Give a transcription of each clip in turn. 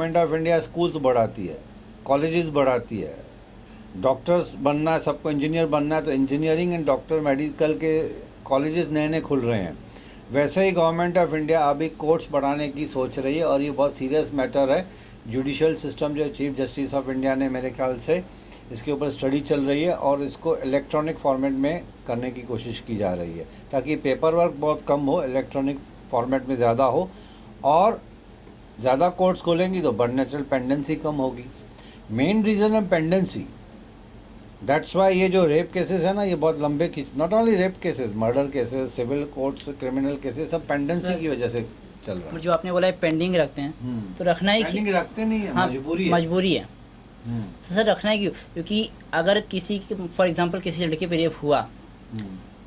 Government of India schools बढ़ाती है, colleges बढ़ाती है, डॉक्टर्स बनना है, सबको इंजीनियर बनना है तो इंजीनियरिंग एंड डॉक्टर मेडिकल के कॉलेजेस नए नए खुल रहे हैं। वैसे ही गवर्नमेंट ऑफ इंडिया अभी कोर्ट्स बढ़ाने की सोच रही है और ये बहुत सीरियस मैटर है। जुडिशल सिस्टम जो चीफ जस्टिस ऑफ इंडिया ने मेरे ख्याल से इसके ऊपर स्टडी चल रही है और इसको इलेक्ट्रॉनिक फॉर्मेट में करने की कोशिश की जा रही है ताकि पेपर वर्क बहुत कम हो, इलेक्ट्रॉनिक फॉर्मेट में ज़्यादा हो और ज़्यादा कोर्ट्स खोलेंगी तो नेचुरल पेंडेंसी कम होगी। मेन रीज़न है पेंडेंसी। दैट्स वाई ये जो रेप केसेस है ना, ये बहुत लंबे खींच, not only rape cases, murder cases, civil courts, criminal cases, सब पेंडेंसी की वजह से चल रहा है। जो आपने बोला है पेंडिंग रखते हैं तो रखना ही पेंडिंग रखते नहीं है, हाँ, मजबूरी है। तो सर रखना है क्यों? क्योंकि अगर किसी फॉर एग्जांपल किसी लड़के पे रेप हुआ,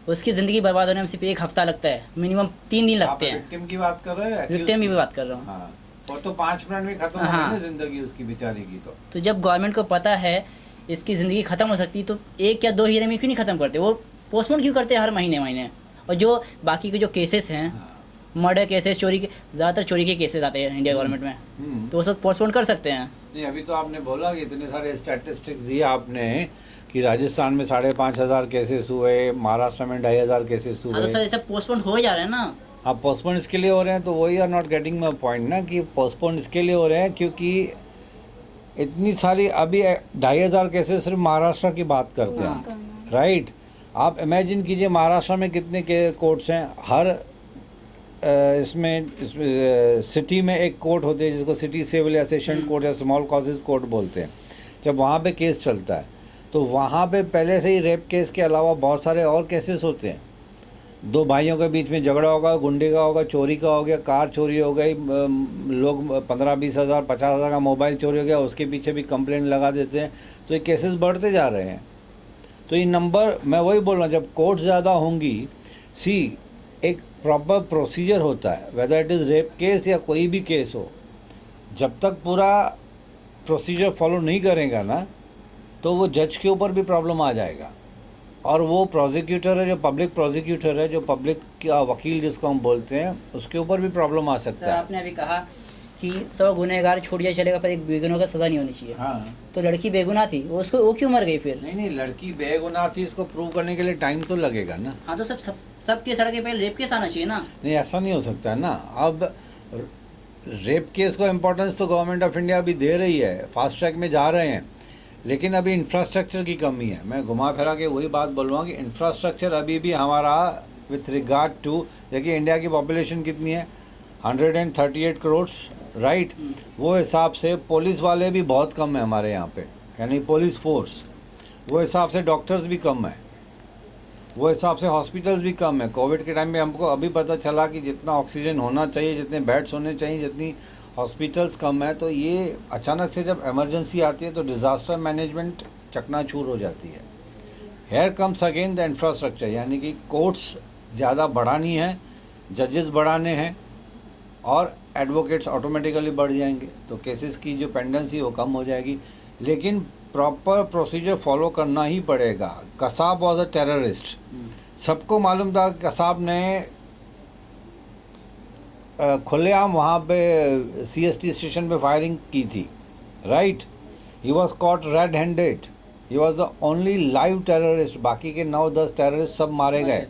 उसकी ज़िंदगी बर्बाद होने में सिर्फ एक हफ्ता लगता है, मिनिमम 3 दिन लगते हैं। विक्टिम की बात कर रहे हैं? विक्टिम की भी बात कर रहा हूँ। हाँ, और तो 5 मिनट में खत्म हो गई ना जिंदगी उसकी बेचारी की। तो जब गवर्नमेंट को पता है इसकी ज़िंदगी ख़त्म हो सकती है तो 1 या 2 हीरे में क्यों नहीं ख़त्म करते? वो पोस्टपोन क्यों करते हैं हर महीने? और जो बाकी के जो केसेस हैं, मर्डर केसेस, चोरी के, ज़्यादातर चोरी के केसेस आते हैं इंडिया गवर्नमेंट में, तो वो सब पोस्टपोन कर सकते हैं। नहीं, अभी तो आपने बोला कि इतने सारे स्टैटिस्टिक्स दिए आपने कि राजस्थान में 5,500 केसेस हुए, महाराष्ट्र में 2,500 केसेस हुए। तो सर ये सब पोस्टपोन हो जा रहे हैं ना। आप पोस्टपोन इसके लिए हो रहे हैं तो वही are not getting my point ना, कि पोस्टपोन इसके लिए हो रहे हैं क्योंकि इतनी सारी अभी 2,500 केसेस सिर्फ महाराष्ट्र की बात करते हैं, राइट। आप इमेजिन कीजिए महाराष्ट्र में कितने के कोर्ट्स हैं। हर इसमें सिटी में एक कोर्ट होती है जिसको सिटी सिविल या सेशन कोर्ट या स्मॉल कॉजेज कोर्ट बोलते हैं। जब वहाँ पे केस चलता है तो वहाँ पे पहले से ही रेप केस के अलावा बहुत सारे और केसेस होते हैं। 2 भाइयों के बीच में झगड़ा होगा, गुंडे का होगा, चोरी का हो गया, कार चोरी हो गई, लोग 15-20 हज़ार 50 हज़ार का मोबाइल चोरी हो गया, उसके पीछे भी कंप्लेंट लगा देते हैं। तो ये केसेस बढ़ते जा रहे हैं। तो ये नंबर, मैं वही बोल रहा हूँ, जब कोर्ट ज़्यादा होंगी, एक प्रॉपर प्रोसीजर होता है, whether it is rape case या कोई भी केस हो, जब तक पूरा प्रोसीजर फॉलो नहीं करेगा ना तो वो जज के ऊपर भी प्रॉब्लम आ जाएगा। और वो प्रोसिक्यूटर है, जो पब्लिक प्रोसिक्यूटर है, जो पब्लिक का वकील जिसको हम बोलते हैं, उसके ऊपर भी प्रॉब्लम आ सकता है। आपने अभी कहा कि 100 गुनहगार छोड़ दिया चलेगा पर एक बेगुनाह का सज़ा नहीं होनी चाहिए। हाँ, तो लड़की बेगुनाह थी, वो क्यों मर गई फिर? नहीं, लड़की बेगुनाह थी, इसको प्रूव करने के लिए टाइम तो लगेगा ना। हाँ, तो सब के सड़क पे रेप केस आना चाहिए ना। नहीं, ऐसा नहीं हो सकता है ना। अब रेप केस को इम्पोर्टेंस तो गवर्नमेंट ऑफ इंडिया अभी दे रही है, फास्ट ट्रैक में जा रहे हैं, लेकिन अभी इंफ्रास्ट्रक्चर की कमी है। मैं घुमा फिरा के वही बात बोल रहा हूँ कि इंफ्रास्ट्रक्चर अभी भी हमारा विथ रिगार्ड टू, देखिए इंडिया की पॉपुलेशन कितनी है, 138 करोड़, राइट। वो हिसाब से पुलिस वाले भी बहुत कम है हमारे यहाँ पे, यानी पुलिस फोर्स, वो हिसाब से डॉक्टर्स भी कम है, वो हिसाब से हॉस्पिटल्स भी कम है। कोविड के टाइम में हमको अभी पता चला कि जितना ऑक्सीजन होना चाहिए, जितने बेड्स होने चाहिए, जितनी हॉस्पिटल्स कम है। तो ये अचानक से जब इमरजेंसी आती है तो डिज़ास्टर मैनेजमेंट चकनाचूर हो जाती है। Here comes again the infrastructure, यानी कि कोर्ट्स ज़्यादा बढ़ानी है, जजेस बढ़ाने हैं और एडवोकेट्स ऑटोमेटिकली बढ़ जाएंगे, तो केसेस की जो पेंडेंसी वो कम हो जाएगी। लेकिन प्रॉपर प्रोसीजर फॉलो करना ही पड़ेगा। कसाब वॉज अ टेररिस्ट, सबको मालूम था कि कसाब ने खुलेआम वहाँ पे CST स्टेशन पे फायरिंग की थी, right. He was caught red handed, he was the only live terrorist. बाकी के 9-10 टेररिस्ट सब मारे गए,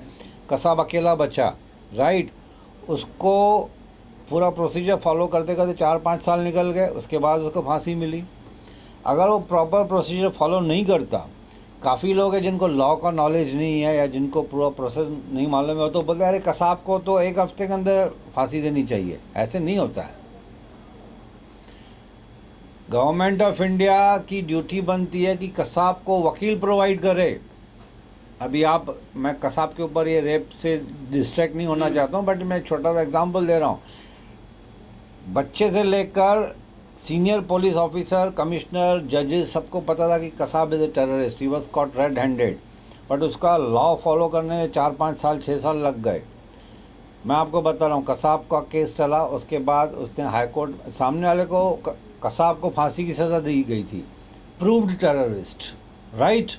कसाब अकेला बचा, राइट। उसको पूरा प्रोसीजर फॉलो करते करते 4-5 साल निकल गए, उसके बाद उसको फांसी मिली। अगर वो प्रॉपर प्रोसीजर फॉलो नहीं करता, काफ़ी लोग हैं जिनको लॉ का नॉलेज नहीं है या जिनको पूरा प्रोसेस नहीं मालूम है, तो बोलते हैं अरे कसाब को तो 1 हफ्ते के अंदर फांसी देनी चाहिए। ऐसे नहीं होता है। गवर्नमेंट ऑफ इंडिया की ड्यूटी बनती है कि कसाब को वकील प्रोवाइड करे। अभी मैं कसाब के ऊपर ये रेप से डिस्ट्रैक्ट नहीं होना चाहता हूँ, बट मैं एक छोटा सा एग्जाम्पल दे रहा हूँ। बच्चे से लेकर सीनियर पुलिस ऑफिसर, कमिश्नर, जजेस, सबको पता था कि Kasab is a terrorist, he was caught red handed, but उसका लॉ फॉलो करने में 4-5 साल 6 साल लग गए। मैं आपको बता रहा हूँ, कसाब का केस चला, उसके बाद उसने हाई कोर्ट, सामने वाले को कसाब को फांसी की सज़ा दी गई थी। Proved terrorist, right,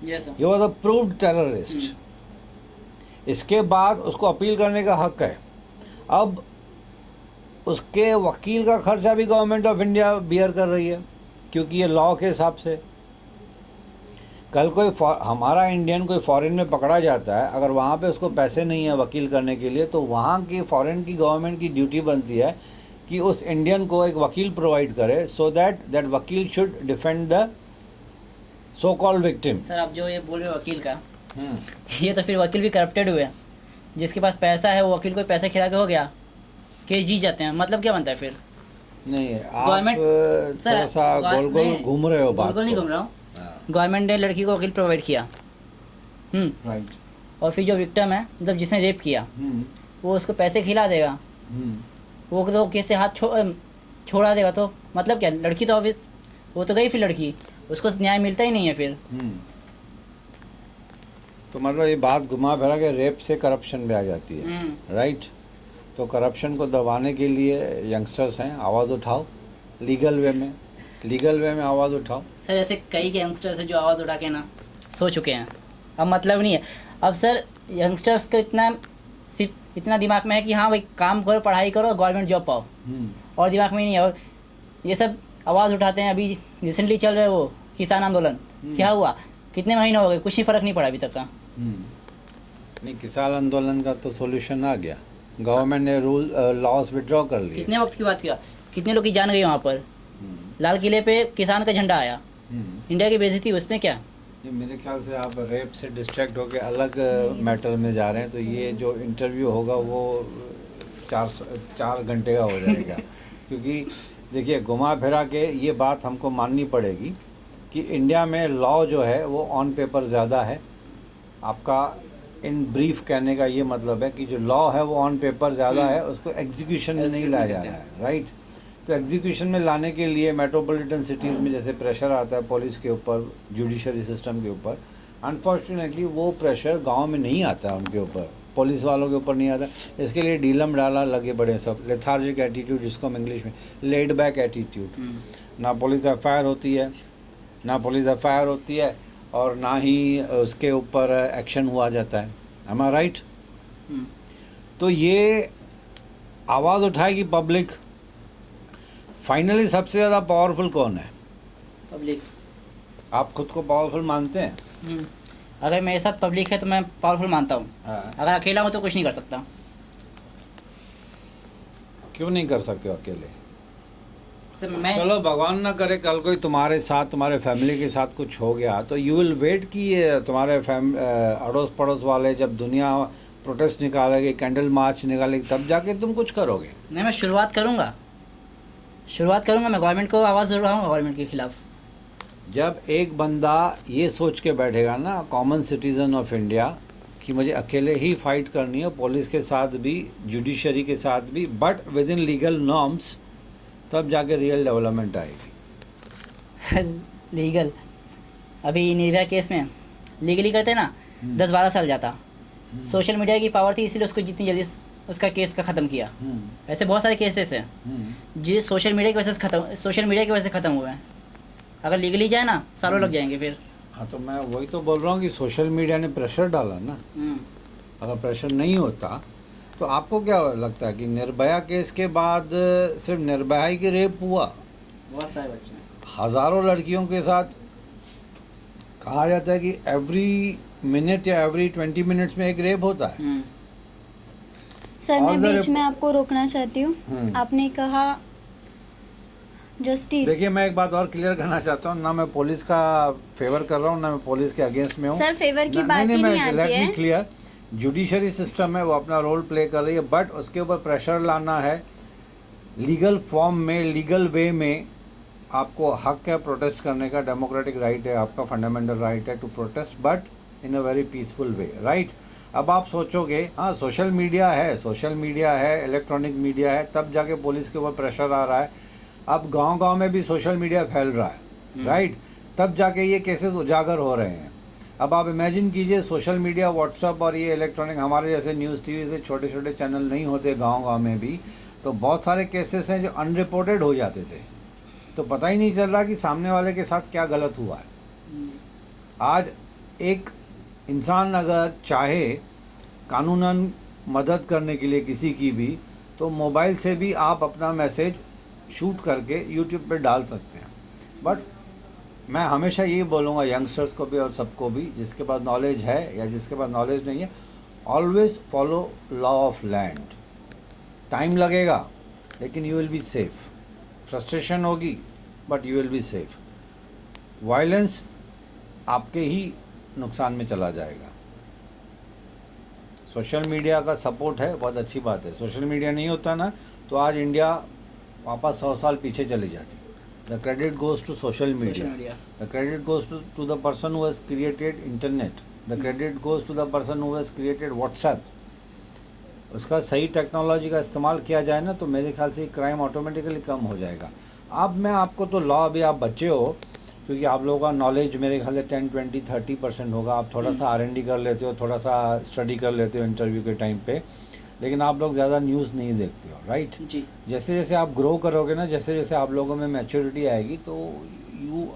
he was a proved terrorist. इसके बाद उसको अपील करने का हक है। अब उसके वकील का खर्चा भी गवर्नमेंट ऑफ इंडिया बियर कर रही है, क्योंकि ये लॉ के हिसाब से। कल कोई हमारा इंडियन कोई फॉरेन में पकड़ा जाता है, अगर वहाँ पे उसको पैसे नहीं है वकील करने के लिए, तो वहाँ की फॉरेन की गवर्नमेंट की ड्यूटी बनती है कि उस इंडियन को एक वकील प्रोवाइड करे, सो दैट वकील should defend the so called victim. Sir आप जो ये बोल रहे हो वकील का, ये तो फिर वकील भी करप्टेड हुए। जिसके पास पैसा है वो वकील को पैसे खिला के हो गया, केस जीत जाते हैं, मतलब क्या बनता है फिर? नहीं, आप गवर्नमेंट थोड़ा सा गोल गोल घूम रहे हो बात गोल गोल नहीं को। घूम रहा हूँ। गवर्नमेंट ने लड़की को वकील प्रोवाइड किया, राइट। और फिर जो विक्टिम है, मतलब जिसने रेप किया, वो उसको पैसे खिला देगा, वो तो केस से हाथ छोड़ा देगा, तो मतलब क्या? लड़की तो ऑब्वियस वो तो गई, फिर लड़की उसको न्याय मिलता ही नहीं है फिर। तो मतलब ये बात घुमा फिरा के रेप से करप्शन में आ जाती है, राइट। तो करप्शन को दबाने के लिए यंगस्टर्स हैं, आवाज़ उठाओ लीगल वे में आवाज़ उठाओ। सर ऐसे कई यंगस्टर्स हैं जो आवाज़ उठा के ना सो चुके हैं, अब मतलब नहीं है। अब सर यंगस्टर्स को सिर्फ इतना दिमाग में है कि हाँ भाई काम करो, पढ़ाई करो, गवर्नमेंट जॉब पाओ, और दिमाग में ही नहीं है। और ये सब आवाज़ उठाते हैं। अभी रिसेंटली चल रहा है वो किसान आंदोलन, क्या हुआ? कितने महीने हो गए, कुछ ही फ़र्क नहीं पड़ा अभी तक का। नहीं, किसान आंदोलन का तो सॉल्यूशन आ गया, गवर्नमेंट ने लॉस विड्रॉ कर लिए। कितने वक्त की बात किया, कितने लोग की जान गई वहाँ पर। लाल किले पे किसान का झंडा आया, इंडिया की बेइज्जती, उसमें क्या? ये मेरे ख्याल से आप रेप से डिस्ट्रैक्ट होकर अलग मैटर में जा रहे हैं। तो ये जो इंटरव्यू होगा वो 4 घंटे का हो जाएगा क्योंकि देखिए, घुमा फिरा के ये बात हमको माननी पड़ेगी कि इंडिया में लॉ जो है वो ऑन पेपर ज़्यादा है। आपका इन ब्रीफ कहने का ये मतलब है कि जो लॉ है वो ऑन पेपर ज़्यादा है, उसको एग्जीक्यूशन में नहीं लाया जा रहा है, राइट। तो एग्जीक्यूशन में लाने के लिए मेट्रोपॉलिटन सिटीज़ में जैसे प्रेशर आता है पुलिस के ऊपर, जुडिशरी सिस्टम के ऊपर, अनफॉर्चुनेटली वो प्रेशर गांव में नहीं आता है, उनके ऊपर, पुलिस वालों के ऊपर नहीं आता। इसके लिए डीलम डाला लगे बड़े सब, लेथार्जिक एटीट्यूड जिसको हम इंग्लिश में लेड बैक एटीट्यूड। ना पुलिस एफआईआर होती है और ना ही उसके ऊपर एक्शन हुआ जाता है। एम आई राइट? तो ये आवाज़ उठाएगी पब्लिक। फाइनली सबसे ज़्यादा पावरफुल कौन है? पब्लिक। आप खुद को पावरफुल मानते हैं? अगर मेरे साथ पब्लिक है तो मैं पावरफुल मानता हूँ। अगर अकेला हूँ तो कुछ नहीं कर सकता। क्यों नहीं कर सकते हो अकेले? चलो भगवान ना करे कल कोई तुम्हारे साथ, तुम्हारे फैमिली के साथ कुछ हो गया तो यू विल वेट कि ये तुम्हारे अड़ोस पड़ोस वाले जब दुनिया प्रोटेस्ट निकालेगी, कैंडल मार्च निकालेगी, तब जाके तुम कुछ करोगे। नहीं, मैं शुरुआत करूँगा मैं गवर्नमेंट को आवाज़ उठाऊँगा गवर्नमेंट के खिलाफ। जब एक बंदा ये सोच के बैठेगा ना, कॉमन सिटीज़न ऑफ इंडिया, कि मुझे अकेले ही फाइट करनी है, पुलिस के साथ भी, जुडिशरी के साथ भी, but with in legal norms, तब जाके रियल डेवलपमेंट आएगी। सर लीगल, अभी निर्भया केस में लीगली करते ना 10-12 साल जाता। सोशल मीडिया की पावर थी, इसीलिए उसको जितनी जल्दी उसका केस का ख़त्म किया। ऐसे बहुत सारे केसेस हैं जो सोशल मीडिया की वजह से ख़त्म हुए हैं। अगर लीगली जाए ना, सालों लग जाएंगे फिर। हाँ, तो मैं वही तो बोल रहा हूँ कि सोशल मीडिया ने प्रेशर डाला ना। अगर प्रेशर नहीं होता तो आपको क्या लगता है कि निर्भया केस के बाद सिर्फ निर्भया ही की रेप हुआ? बहुत सारे बच्चे, हज़ारों लड़कियों के साथ कहा जाता है कि एवरी मिनट या एवरी 20 मिनट्स में एक रेप होता है। सर मैं बीच में आपको रोकना चाहती हूँ। आपने कहा जस्टिस। देखिए, मैं एक बात और क्लियर करना चाहता हूँ, ना मैं पुलिस का फेवर कर रहा हूँ, ना मैं पुलिस के अगेंस्ट में हूँ। सर फेवर की बात ही नहीं आती है। Let me clear, judiciary system है वो अपना रोल प्ले कर रही है, बट उसके ऊपर प्रेशर लाना है लीगल फॉर्म में, लीगल वे में। आपको हक है प्रोटेस्ट करने का, डेमोक्रेटिक राइट है आपका, फंडामेंटल राइट है to protest, but in a very peaceful way, right. अब आप सोचोगे हाँ सोशल मीडिया है, इलेक्ट्रॉनिक मीडिया है, तब जाके पुलिस के ऊपर प्रेशर आ रहा है। अब गांव-गांव में भी सोशल मीडिया फैल रहा है, राइट, तब जाके ये केसेस उजागर हो रहे हैं। अब आप इमेजिन कीजिए, सोशल मीडिया, व्हाट्सअप और ये इलेक्ट्रॉनिक, हमारे जैसे न्यूज़ टीवी से छोटे छोटे चैनल नहीं होते गांव-गांव में भी, तो बहुत सारे केसेस हैं जो अनरिपोर्टेड हो जाते थे, तो पता ही नहीं चल रहा कि सामने वाले के साथ क्या गलत हुआ है। आज एक इंसान अगर चाहे कानूनन मदद करने के लिए किसी की भी, तो मोबाइल से भी आप अपना मैसेज शूट करके यूट्यूब पे डाल सकते हैं। बट मैं हमेशा यही बोलूँगा यंगस्टर्स को भी और सबको भी, जिसके पास नॉलेज है या जिसके पास नॉलेज नहीं है, always follow law of land. Time लगेगा लेकिन you will be safe. Frustration होगी but you will be safe. Violence आपके ही नुकसान में चला जाएगा। सोशल मीडिया का सपोर्ट है, बहुत अच्छी बात है। सोशल मीडिया नहीं होता ना तो आज इंडिया वापस 100 साल पीछे चली जाती। The credit goes to social media, the credit goes to the person who has created internet, the credit goes to the person who has created WhatsApp. उसका सही टेक्नोलॉजी का इस्तेमाल किया जाए ना तो मेरे ख्याल से क्राइम ऑटोमेटिकली कम हो जाएगा। अब मैं आपको तो लॉ, अभी आप बच्चे हो क्योंकि आप लोगों का नॉलेज मेरे ख्याल से 10, 20, 30% होगा। आप थोड़ा सा R&D कर लेते हो, थोड़ा सा स्टडी कर लेते हो इंटरव्यू के टाइम पे, लेकिन आप लोग ज़्यादा न्यूज़ नहीं देखते हो, राइट? जी। जैसे जैसे आप ग्रो करोगे ना, जैसे जैसे आप लोगों में मैच्योरिटी आएगी तो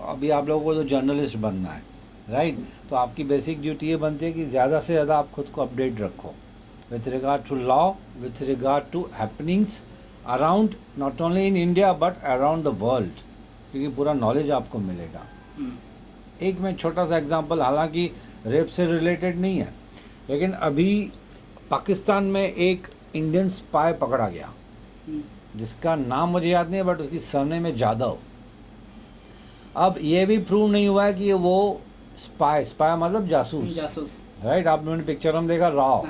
अभी आप लोगों को तो जर्नलिस्ट बनना है, राइट? तो आपकी बेसिक ड्यूटी ये बनती है कि ज़्यादा से ज़्यादा आप खुद को अपडेट रखो with regard to law, with regard to happenings around not only in India but around the world, क्योंकि पूरा नॉलेज आपको मिलेगा। एक मैं छोटा सा एग्जांपल, हालांकि रेप से रिलेटेड नहीं है, लेकिन अभी पाकिस्तान में एक इंडियन स्पाई पकड़ा गया जिसका नाम मुझे याद नहीं है बट उसकी सरनेम है जाधव। अब ये भी प्रूव नहीं हुआ है कि वो स्पाई मतलब जासूस, राइट? आपने पिक्चर में देखा raw,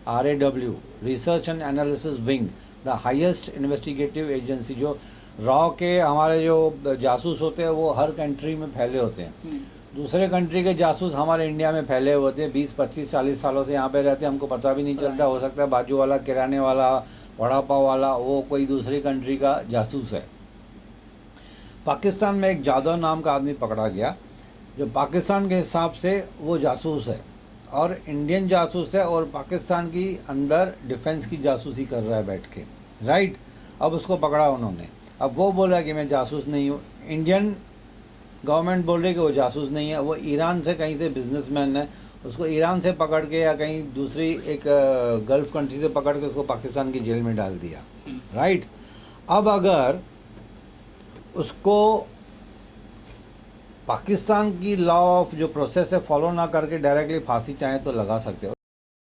RAW, research and analysis wing, the highest investigative agency. जो रॉ के हमारे जो जासूस होते हैं वो हर कंट्री में फैले होते हैं। दूसरे कंट्री के जासूस हमारे इंडिया में फैले हुए होते हैं, 20, 25, 40 सालों से यहाँ पे रहते हैं, हमको पता भी नहीं चलता। हो सकता है बाजू वाला, किराने वाला, वड़ा पाव वाला वो कोई दूसरी कंट्री का जासूस है। पाकिस्तान में एक जाधव नाम का आदमी पकड़ा गया जो पाकिस्तान के हिसाब से वो जासूस है और इंडियन जासूस है और पाकिस्तान की अंदर डिफेंस की जासूसी कर रहा है बैठ के, राइट? अब उसको पकड़ा उन्होंने। अब वो बोल रहा है कि मैं जासूस नहीं हूँ। इंडियन गवर्नमेंट बोल रही है कि वो जासूस नहीं है, वो ईरान से कहीं से बिजनेसमैन है, उसको ईरान से पकड़ के या कहीं दूसरी एक गल्फ कंट्री से पकड़ के उसको पाकिस्तान की जेल में डाल दिया, राइट? अब अगर उसको पाकिस्तान की लॉ ऑफ जो प्रोसेस है फॉलो ना करके डायरेक्टली फांसी चाहें तो लगा सकते हो।